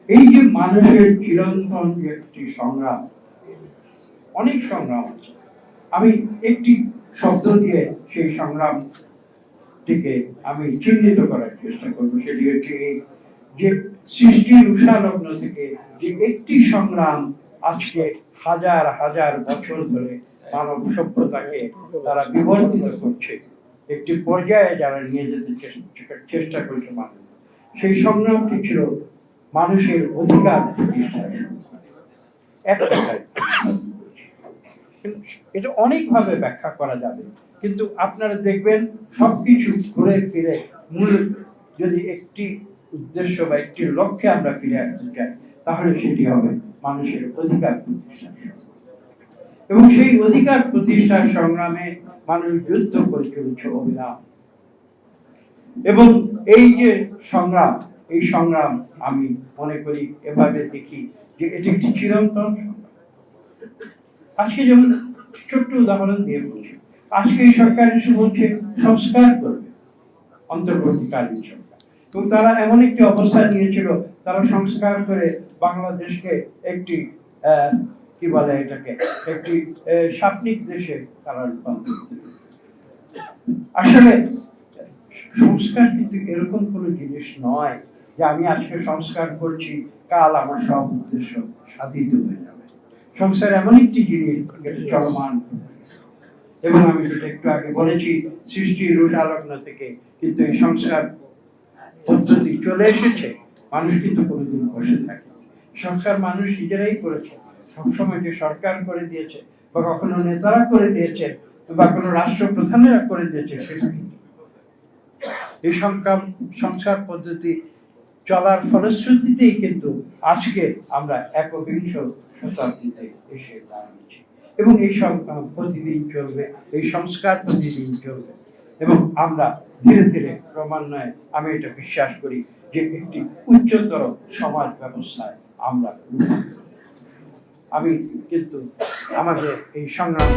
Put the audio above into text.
এই যে মানুষের চিরন্তন যে একটি সংগ্রাম, অনেক সংগ্রাম আছে। আমি একটি শব্দ দিয়ে সেই সংগ্রামটিকে আমি চিহ্নিত করার চেষ্টা করবো, সেটি হচ্ছে যে সৃষ্টির উষালগ্ন থেকে যে একটি সংগ্রাম আজকে হাজার হাজার বছর ধরে মানব সভ্যতাকে তারা বিবর্তিত করছে, একটি পর্যায়ে যারা নিয়ে যেতে চেষ্টা করছে মানুষ, সেই সংগ্রামটি ছিল মানুষের অধিকার প্রতিষ্ঠার। এটা অনেকভাবে ব্যাখ্যা করা যাবে, কিন্তু আপনারা দেখবেন সবকিছু ঘুরে ফিরে মূল যদি একটি উদ্দেশ্য বা একটি লক্ষ্যে আমরা ফিরে আসতে চাই, তাহলে সেটি হবে মানুষের অধিকার প্রতিষ্ঠা। এবং সেই অধিকার প্রতিষ্ঠার সংগ্রামে মানুষ যুদ্ধ করে চলেছে অবিরাম। এবং এই যে সংগ্রাম, এই সংগ্রাম আমি মনে করি এভাবে দেখি যে এটি একটি চিরন্তন সংগ্রাম। আজকে যেমন ছোট্ট উদাহরণ দিয়ে বলছি, আজকে এই সরকার এসে বলছে সংস্কার করবে, অন্তর্বর্তীকালীন সরকার, এবং তারা এমন একটি অবস্থান নিয়েছিল, তারা সংস্কার করে বাংলাদেশকে একটি কি বলে এটাকে, একটি স্বাপ্নিক দেশে তারা রূপান্তর। আসলে সংস্কার কিন্তু এরকম কোনো জিনিস নয় যে আমি আজকে সংস্কার করছি, কাল আমার সব উদ্দেশ্য সাধিত হয়ে যাবে। সংস্কার এমন একটি জিনিস চলমান, এবং আমি যেটা একটু আগে বলেছি সৃষ্টির উষালগ্ন থেকে কিন্তু এই সংস্কার পদ্ধতি চলে এসেছে। মানুষ কিন্তু কোনোদিন বসে থাকে, সংস্কার মানুষ নিজেরাই করেছে। সবসময় যে সরকার করে দিয়েছে বা কখনো নেতারা করে দিয়েছে বা কোনো রাষ্ট্রপ্রধানেরা করে দিয়েছে সেটা কিন্তু এই সংস্কার পদ্ধতি চলার ফলশ্রুতিতেই কিন্তু আজকে আমরা একবিংশ শতাব্দীতে এসে দাঁড়িয়েছি। এবং এই সংগ্রাম প্রতিদিন চলবে, এই সংস্কার প্রতিদিন চলবে, এবং আমরা ধীরে ধীরে ক্রমান্বয়ে আমি এটা বিশ্বাস করি যে একটি উচ্চতর সমাজ ব্যবস্থায় আমরা আমি কিন্তু আমাদের এই সংগ্রাম